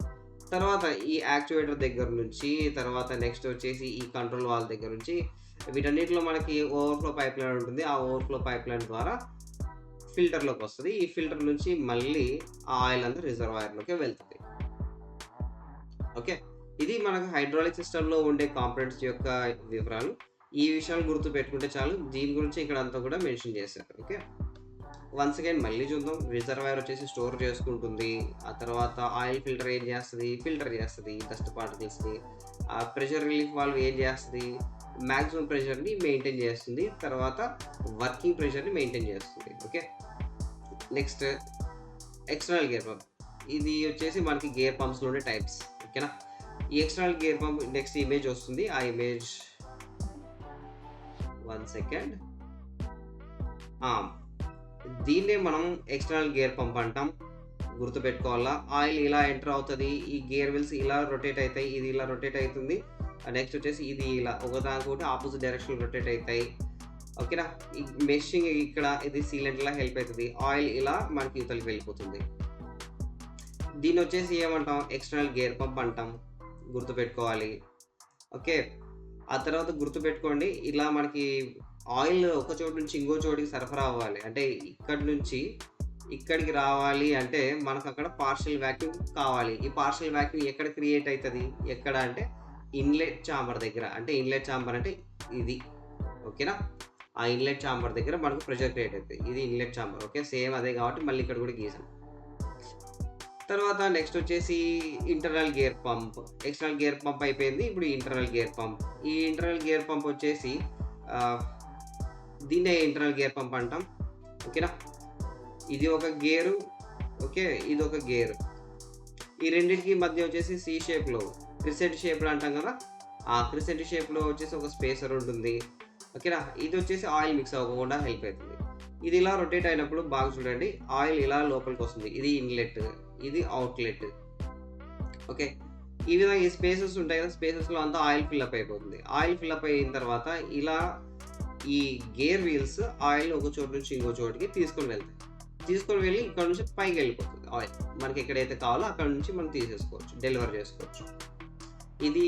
తర్వాత ఈ యాక్చుయేటర్ దగ్గర నుంచి, తర్వాత నెక్స్ట్ వచ్చేసి ఈ కంట్రోల్ వాల్వ్ దగ్గర నుంచి వీటన్నిటిలో మనకి ఓవర్‌ఫ్లో పైప్‌లైన్ ఉంటుంది. ఆ ఓవర్‌ఫ్లో పైప్‌లైన్ ద్వారా ఫిల్టర్‌లోకొస్తది. ఈ ఫిల్టర్ నుంచి మళ్ళీ ఆ ఆయిల్ అంతా రిజర్వాయర్‌లోకే వెళ్తది. ఓకే. ఇది మనకు హైడ్రాలిక్ సిస్టమ్‌లో ఉండే కాంపోనెంట్స్ యొక్క వివరాలు. ఈ విషయాలు గుర్తుపెట్టుకుంటే చాలు. దీని గురించి ఇక్కడంతా కూడా మెన్షన్ చేశారు. ఓకే. వన్స్ అగైన్ మళ్ళీ చూద్దాం. రిజర్వాయర్ వచ్చేసి స్టోర్ చేసుకుంటుంది. ఆ తర్వాత ఆయిల్ ఫిల్టర్ ఏం చేస్తది? ఫిల్టర్ చేస్తది డస్ట్ పార్టికల్స్‌ని. ప్రెషర్ రిలీఫ్ వాల్వ్ ఏం చేస్తది? మాక్సిమం ప్రెషర్‌ని మెయింటైన్ చేస్తుంది. తర్వాత వర్కింగ్ ప్రెషర్‌ని మెయింటైన్ చేస్తుంది. Okay. Next external gear pump. ఇది వచ్చేసి మనకి గేర్ పంప్స్‌లోని టైప్స్. ఓకేనా? ఈ external gear pump next image వస్తుంది. ఆ ఇమేజ్ 1 సెకండ్. ఆ! దీన్నే మనం ఎక్స్టర్నల్ గేర్ పంప్ అంటాం. గుర్తుపెట్టుకోవాలా. ఆయిల్ ఇలా ఎంటర్ అవుతది. ఈ గేర్ వీల్స్ ఇలా రొటేట్ అయితాయి. ఇది ఇలా రొటేట్ అయితుంది. నెక్స్ట్ వచ్చేసి ఇది ఇలా ఒకదానికొకటి ఆపోజిట్ డైరెక్షన్‌లో రొటేట్ అయితాయి. ఓకేనా? ఈ మెషింగ్ ఇక్కడ ఇది సీలెంట్‌లా హెల్ప్ అయితది. ఆయిల్ ఇలా మనకి ఇవతలకి వెళ్ళిపోతుంది. దీన్నొచ్చేసి ఏమంటాం? ఎక్స్టర్నల్ గేర్ పంప్ అంటాం. గుర్తుపెట్టుకోవాలి. ఓకే. ఆ తర్వాత గుర్తుపెట్టుకోండి. ఇలా మనకి ఆయిల్ ఒక చోటు నుంచి ఇంకో చోటికి సరఫరా అవ్వాలి. అంటే ఇక్కడి నుంచి ఇక్కడికి రావాలి అంటే మనకక్కడ పార్షియల్ వాక్యూమ్ కావాలి. ఈ పార్షియల్ వాక్యూమ్ ఎక్కడ క్రియేట్ అయితది? ఎక్కడ అంటే ఇన్‌లెట్ చాంబర్ దగ్గర. అంటే ఇన్‌లెట్ చాంబర్ అంటే ఇది. ఓకేనా? ఆ ఇన్‌లెట్ చాంబర్ దగ్గర మనకు ప్రెషర్ క్రియేట్ అయితది. ఇది ఇన్‌లెట్ చాంబర్. ఓకే. సేమ్ అదే కాబట్టి మళ్ళీ ఇక్కడ కూడా గీసాం. తర్వాత నెక్స్ట్ వచ్చేసి internal gear pump. External gear pump అయిపోయింది. ఇప్పుడు ఇంటర్నల్ గేర్ పంప్. ఈ ఇంటర్నల్ గేర్ పంప్ వచ్చేసి ఆహ్, దీన్నే ఇంటర్నల్ గేర్ పంప్ అంటాం. ఓకేనా? ఇది ఒక గేరు. ఓకే. ఇదొక గేరు. ఈ రెండింటికి మధ్య వచ్చేసి సి షేప్లో క్రిసెంట్ షేప్లో అంటాం కదా, ఆ క్రిసెంట్ షేప్లో వచ్చేసి ఒక స్పేసర్ ఉంటుంది. ఓకేనా, ఇది వచ్చేసి ఆయిల్ మిక్స్ అవ్వకుండా హెల్ప్ అవుతుంది. ఇది ఇలా రొటేట్ అయినప్పుడు బాగా చూడండి, ఆయిల్ ఇలా లోపలికి వస్తుంది. ఇది ఇన్లెట్, ఇది అవుట్లెట్. ఓకే, ఈ విధంగా ఈ స్పేసెస్ ఉంటాయి కదా, స్పేసెస్లో అంతా ఆయిల్ ఫిల్అప్ అయిపోతుంది. ఆయిల్ ఫిల్అప్ అయిన తర్వాత ఇలా ఈ గేర్ వీల్స్ ఆయిల్ ఒక చోటు నుంచి ఇంకో చోటుకి తీసుకొని వెళ్తాయి. తీసుకొని వెళ్ళి ఇక్కడ నుంచి పైకి వెళ్ళిపోతుంది ఆయిల్. మనకి ఎక్కడైతే కావాలో అక్కడ నుంచి మనం తీసేసుకోవచ్చు, డెలివర్ చేసుకోవచ్చు. ఇది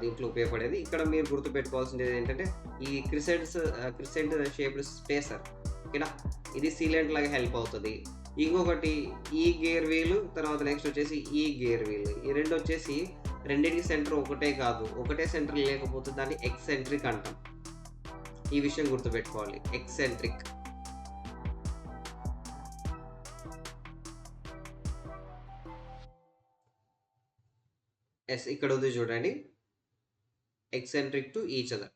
దీంట్లో ఉపయోగపడేది. ఇక్కడ మీరు గుర్తుపెట్టుకోవాల్సింది ఏంటంటే ఈ క్రిసెంట్ షేప్డ్ స్పేసర్. ఓకేనా, ఇది సీలెంట్ లాగా హెల్ప్ అవుతుంది. ఇంకొకటి ఈ గేర్ వీల్, తర్వాత నెక్స్ట్ వచ్చేసి ఈ గేర్ వీల్. ఈ రెండు వచ్చేసి రెండింటికి సెంటర్ ఒకటే కాదు, ఒకటే సెంటర్ లేకపోతే దాన్ని ఎక్సెంట్రిక్ అంటాం. ఈ విషయం గుర్తుపెట్టుకోవాలి, ఎక్సెంట్రిక్. ఎస్, ఇక్కడ ఉంది చూడండి, eccentric to each other.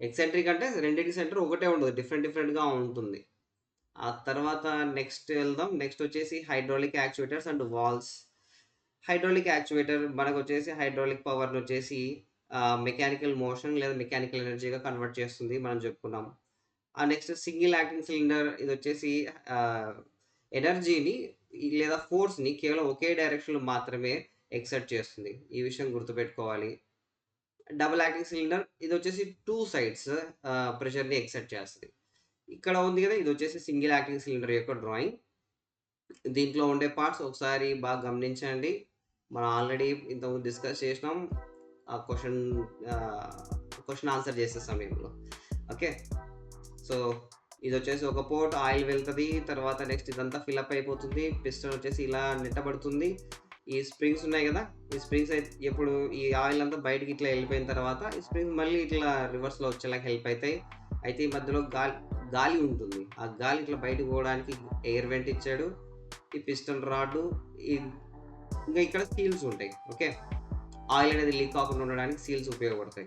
Eccentric అంటే రెండింటి సెంటర్ ఒకటే ఉండదు, డిఫరెంట్గా ఉంటుంది. ఆ తర్వాత నెక్స్ట్ వెళ్దాం. నెక్స్ట్ వచ్చేసి hydraulic actuators and valves. Hydraulic actuator మనకు వచ్చేసి హైడ్రాలిక్ పవర్ని వచ్చేసి మెకానికల్ మోషన్ లేదా మెకానికల్ ఎనర్జీగా కన్వర్ట్ చేస్తుంది, మనం చెప్పుకున్నాం. ఆ నెక్స్ట్ సింగిల్ యాక్టింగ్ సిలిండర్, ఇది వచ్చేసి ఎనర్జీని లేదా ఫోర్స్ని కేవలం ఒకే డైరెక్షన్లో మాత్రమే ఎక్సర్ట్ చేస్తుంది. ఈ విషయం గుర్తుపెట్టుకోవాలి. డబుల్ యాక్టింగ్ సిలిండర్, ఇది వచ్చేసి 2 సైడ్స్ ప్రెషర్ని ఎక్సర్ట్ చేస్తుంది. ఇక్కడ ఉంది కదా, ఇది వచ్చేసి సింగిల్ యాక్టింగ్ సిలిండర్ యొక్క డ్రాయింగ్. దీంట్లో ఉండే పార్ట్స్ ఒకసారి బాగా గమనించండి. మనం ఆల్రెడీ ఇంతకుముందు డిస్కస్ చేసినాం ఆ క్వశ్చన్ ఆన్సర్ చేసే సమయంలో. ఓకే, సో ఇది వచ్చేసి ఒక పోర్ట్, ఆయిల్ వెళ్తుంది, తర్వాత నెక్స్ట్ ఇదంతా ఫిల్అప్ అయిపోతుంది, పిస్టన్ వచ్చేసి ఇలా నెట్టబడుతుంది. ఈ స్ప్రింగ్స్ ఉన్నాయి కదా, ఈ స్ప్రింగ్స్ ఎప్పుడు ఈ ఆయిల్ అంతా బయటికి ఇట్లా వెళ్ళిపోయిన తర్వాత ఈ స్ప్రింగ్స్ మళ్ళీ ఇట్లా రివర్స్లో వచ్చేలా హెల్ప్ అవుతాయి. అయితే ఈ మధ్యలో గాలి ఉంటుంది, ఆ గాలి ఇట్లా బయటకు పోవడానికి ఎయిర్ వెంట్ ఇచ్చాడు. ఈ పిస్టన్ రాడ్, ఇంకా ఇక్కడ సీల్స్ ఉంటాయి. ఓకే, ఆయిల్ అనేది లీక్ కాకుండా ఉండడానికి సీల్స్ ఉపయోగపడతాయి.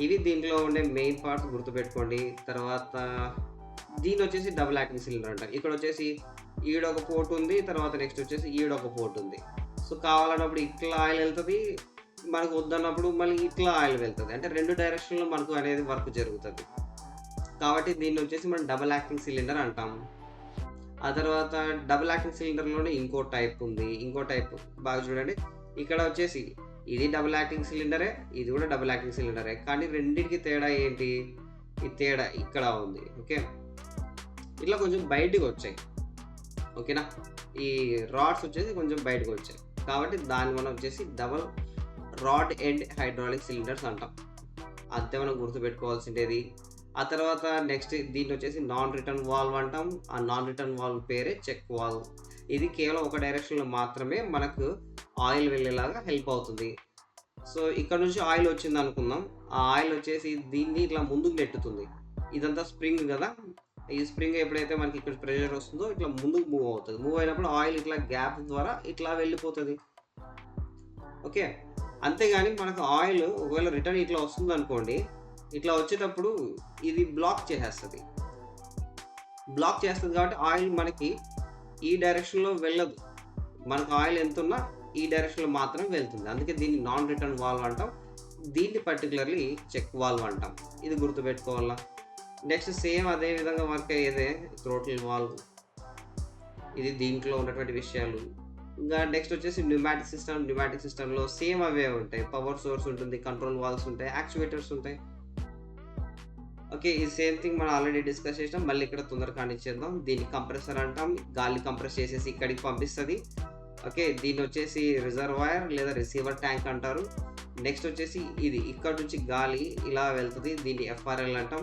ఇవి దీంట్లో ఉండే మెయిన్ పార్ట్స్, గుర్తుపెట్టుకోండి. తర్వాత దీని వచ్చేసి డబుల్ యాక్టింగ్ సిలిండర్ అంటారు. ఇక్కడ వచ్చేసి ఈడొక పోర్ట్ ఉంది, తర్వాత నెక్స్ట్ వచ్చేసి ఈడొక పోర్ట్ ఉంది. సో కావాలన్నప్పుడు ఇట్లా ఆయిల్ వెళ్తుంది, మనకు వద్దన్నప్పుడు మళ్ళీ ఇట్లా ఆయిల్ వెళ్తుంది. అంటే రెండు డైరెక్షన్లో మనకు అనేది వర్క్ జరుగుతుంది. కాబట్టి దీన్ని వచ్చేసి మనం డబుల్ యాక్టింగ్ సిలిండర్ అంటాం. ఆ తర్వాత డబుల్ యాక్టింగ్ సిలిండర్లోనే ఇంకో టైప్ ఉంది. ఇంకో టైప్ బాగా చూడండి, ఇక్కడ వచ్చేసి ఇది డబుల్ యాక్టింగ్ సిలిండరే, ఇది కూడా డబుల్ యాక్టింగ్ సిలిండరే. కానీ రెండింటికి తేడా ఏంటి? ఈ తేడా ఇక్కడ ఉంది. ఓకే, ఇట్లా కొంచెం బయటికి వచ్చాయి. ఓకేనా, ఈ రాడ్స్ వచ్చేసి కొంచెం బయటకు వచ్చాయి, కాబట్టి దాన్ని మనం వచ్చేసి double rod end hydraulic cylinders అంటాం. అంతే మనం గుర్తుపెట్టుకోవాల్సిండేది. ఆ తర్వాత నెక్స్ట్ దీన్ని వచ్చేసి నాన్ రిటర్న్ వాల్వ్ అంటాం. ఆ నాన్ రిటర్న్ వాల్వ్ పేరే చెక్ వాల్వ్. ఇది కేవలం ఒక డైరెక్షన్లో మాత్రమే మనకు ఆయిల్ వెళ్ళేలాగా హెల్ప్ అవుతుంది. సో ఇక్కడ నుంచి ఆయిల్ వచ్చింది అనుకుందాం, ఆ ఆయిల్ వచ్చేసి దీన్ని ఇట్లా ముందుకు నెట్టుతుంది. ఇదంతా స్ప్రింగ్ కదా, ఈ స్ప్రింగ్ ఎప్పుడైతే మనకి ఇక్కడ ప్రెషర్ వస్తుందో ఇట్లా ముందుకు మూవ్ అవుతుంది. మూవ్ అయినప్పుడు ఆయిల్ ఇట్లా గ్యాప్ ద్వారా ఇట్లా వెళ్ళిపోతుంది. ఓకే, అంతేగాని మనకు ఆయిల్ ఒకవేళ రిటర్న్ ఇట్లా వస్తుంది అనుకోండి, ఇట్లా వచ్చేటప్పుడు ఇది బ్లాక్ చేస్తుంది కాబట్టి ఆయిల్ మనకి ఈ డైరెక్షన్లో వెళ్ళదు. మనకు ఆయిల్ ఎంత ఉన్నా ఈ డైరెక్షన్లో మాత్రం వెళ్తుంది. అందుకే దీన్ని నాన్ రిటర్న్ వాల్వ్ అంటాం. దీన్ని పర్టికులర్లీ చెక్ వాల్వ్ అంటాం. ఇది గుర్తుపెట్టుకోవాలా. నెక్స్ట్ సేమ్ అదే విధంగా వర్క్ అయ్యేదే థ్రోటిల్ వాల్వ్. ఇది దీంట్లో ఉన్నటువంటి విషయాలు. ఇంకా నెక్స్ట్ వచ్చేసి న్యూమాటిక్ సిస్టంలో సేమ్ అవే ఉంటాయి. పవర్ సోర్స్ ఉంటుంది, కంట్రోల్ వాల్వ్స్ ఉంటాయి, యాక్చువేటర్స్ ఉంటాయి. ఓకే, ఈ సేమ్ థింగ్ మనం ఆల్రెడీ డిస్కస్ చేసినాం, మళ్ళీ ఇక్కడ తొందరగా కానిచ్చేద్దాం. దీన్ని కంప్రెసర్ అంటాం, గాలి కంప్రెస్ చేసేసి ఇక్కడికి పంపిస్తుంది. ఓకే, దీన్ని వచ్చేసి రిజర్వాయర్ లేదా రిసీవర్ ట్యాంక్ అంటారు. నెక్స్ట్ వచ్చేసి ఇది ఇక్కడ నుంచి గాలి ఇలా వెళ్తుంది, దీన్ని ఎఫ్ఆర్ఎల్ అంటాం.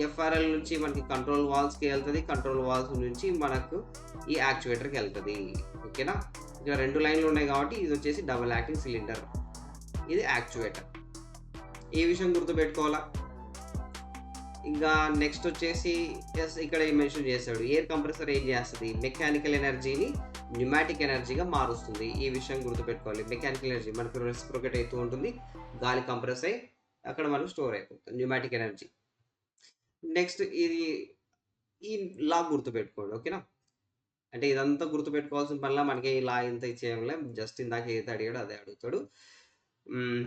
ఎఫ్ఆర్ఎల్ నుంచి మనకి కంట్రోల్ వాల్వ్స్కి వెళ్తుంది, కంట్రోల్ వాల్వ్స్ నుంచి మనకు ఈ యాక్చువేటర్కి వెళ్తుంది. ఓకేనా, ఇక్కడ 2 లైన్లు ఉన్నాయి కాబట్టి ఇది వచ్చేసి డబుల్ యాక్టింగ్ సిలిండర్, ఇది యాక్చువేటర్. ఈ విషయం గుర్తుపెట్టుకోవాలా. ఇంకా నెక్స్ట్ వచ్చేసి ఇక్కడ మెన్షన్ చేశాడు, ఎయిర్ కంప్రెసర్ ఏం చేస్తుంది, మెకానికల్ ఎనర్జీని న్యూమాటిక్ ఎనర్జీగా మారుస్తుంది. ఈ విషయం గుర్తుపెట్టుకోవాలి. మెకానికల్ ఎనర్జీ మనకు రెసిప్రొకేట్ అవుతూ ఉంటుంది, గాలి కంప్రెస్ అయ్యి అక్కడ మనకు స్టోర్ అయిపోతుంది న్యూమాటిక్ ఎనర్జీ. నెక్స్ట్ ఇది ఈ లాగ్ గుర్తుపెట్టుకోండి. ఓకేనా, అంటే ఇదంతా గుర్తుపెట్టుకోవాల్సిన పనిలా మనకి ఇలా ఇంత ఇచ్చేయంలే. జస్ట్ ఇందాక ఏదైతే అడిగాడో అదే అడుగుతాడు. హ్మ్.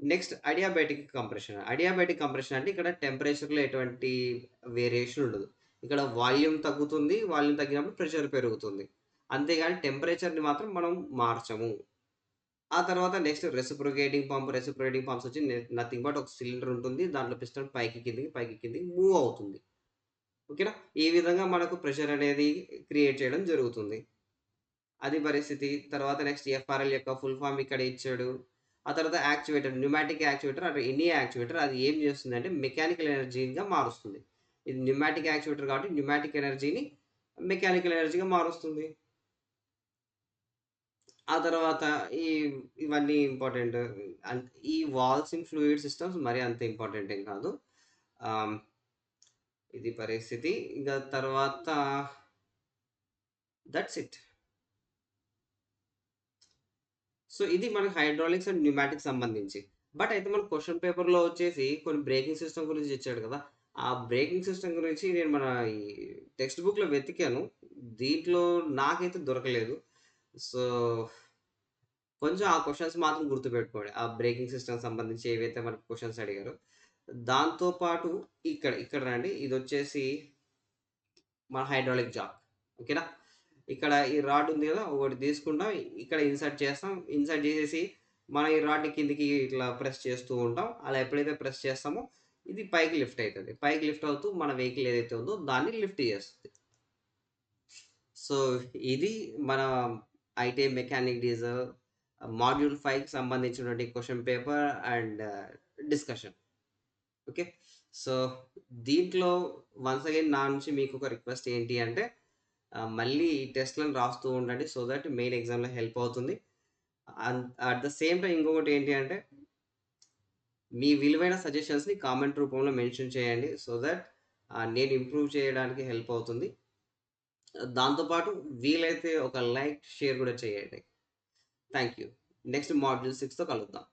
Next adiabatic compression. Adiabatic compression అంటే ఇక్కడ టెంపరేచర్‌లో ఎటువంటి వేరియేషన్ ఉండదు. ఇక్కడ వాల్యూమ్ తగ్గుతుంది. వాల్యూమ్ తగ్గినప్పుడు ప్రెషర్ పెరుగుతుంది. అంతేగాని టెంపరేచర్‌ని మాత్రం మనం మార్చము. ఆ తర్వాత next reciprocating pump. Reciprocating pumps వచ్చి నథింగ్ బట్ ఒక సిలిండర్ ఉంటుంది. దాంట్లో పిస్టన్ పైకి కిందకి, పైకి కిందకి మూవ్ అవుతుంది. ఓకేనా? ఈ విధంగా మనకు ప్రెషర్ అనేది క్రియేట్ చేయడం జరుగుతుంది. అది పరిస్థితి. తర్వాత నెక్స్ట్ ఎఫ్ఆర్ఎల్ యొక్క ఫుల్ ఫార్మ్ ఇక్కడ ఇచ్చాడు. ఆ తర్వాత యాక్చుయేటర్, న్యూమాటిక్ యాక్చుయేటర్ అంటే ఎనీ యాక్చుయేటర్ అది ఏం చేస్తుందంటే మెకానికల్ ఎనర్జీగా మారుస్తుంది. ఇది న్యూమాటిక్ యాక్చుయేటర్ కాబట్టి న్యూమాటిక్ ఎనర్జీని మెకానికల్ ఎనర్జీగా మారుస్తుంది. ఆ తర్వాత ఈ ఇవన్నీ ఇంపార్టెంట్. ఈ వాల్స్ ఇన్ ఫ్లూయిడ్ సిస్టమ్స్ మరి అంత ఇంపార్టెంట్ ఏం కాదు. ఆహ్, ఇది పరిస్థితి. ఇంక తర్వాత దట్స్ ఇట్. సో, ఇది మనకి హైడ్రాలిక్స్ అండ్ న్యూమాటిక్స్ సంబంధించి. బట్ అయితే మన క్వెషన్ పేపర్‌లో వచ్చేసి కొన్ని బ్రేకింగ్ సిస్టమ్ గురించి ఇచ్చాడు కదా! ఆ బ్రేకింగ్ సిస్టమ్ గురించి నేను మన ఈ టెక్స్ట్ బుక్‌లో వెతికాను. దీంట్లో నాకైతే దొరకలేదు. సో, కొంచెం ఆ క్వెషన్స్ మాత్రం గుర్తుపెట్టుకోండి. ఆ బ్రేకింగ్ సిస్టమ్‌కి సంబంధించి ఏవైతే మనకు క్వెషన్స్ అడిగారో. దాంతో పాటు ఇక్కడ రండి. ఇదొచ్చేసి మన హైడ్రాలిక్ జాక్. ఓకేనా? ఇక్కడ ఈ రాడ్ ఉంది గదా! ఒకటి తీసుకుంటాం. ఇక్కడ ఇన్సర్ట్ చేస్తాం. ఇన్సర్ట్ చేసేసి మనం ఈ రాడ్‌ని కిందకి ఇట్లా ప్రెస్ చేస్తూ ఉంటాం. అలా ఎప్పుడైతే ప్రెస్ చేస్తామో ఇది పైకి లిఫ్ట్ అయితది. పైకి లిఫ్ట్ అవుతూ మన వెహికల్ ఏదైతే ఉందో దాన్ని లిఫ్ట్ చేస్తది. సో, ఇది మన ఐటీఐ మెకానిక్ డీజిల్ మాడ్యూల్ 5కి సంబంధించినటువంటి question paper and discussion. Okay. So, దీంట్లో వన్స్ అగైన్ నా నుంచి మీకొక రిక్వెస్ట్ ఏంటి అంటే మళ్ళీ ఈ టెస్ట్‌లను రాస్తూ ఉండండి. సో దట్ మెయిన్ ఎగ్జామ్‌లో హెల్ప్ అవుతుంది. అట్ ద సేమ్ టైమ్ ఇంకొకటి ఏంటి అంటే మీ విలువైన సజెషన్స్‌ని కామెంట్ రూపంలో మెన్షన్ చేయండి. సో దట్ నేను ఇంప్రూవ్ చేయడానికి హెల్ప్ అవుతుంది. దాంతో పాటు వీలైతే ఒక లైక్, షేర్ గూడా చేయండి. Thank you. నెక్స్ట్ మాడ్యూల్ 6తో కలుద్దాం.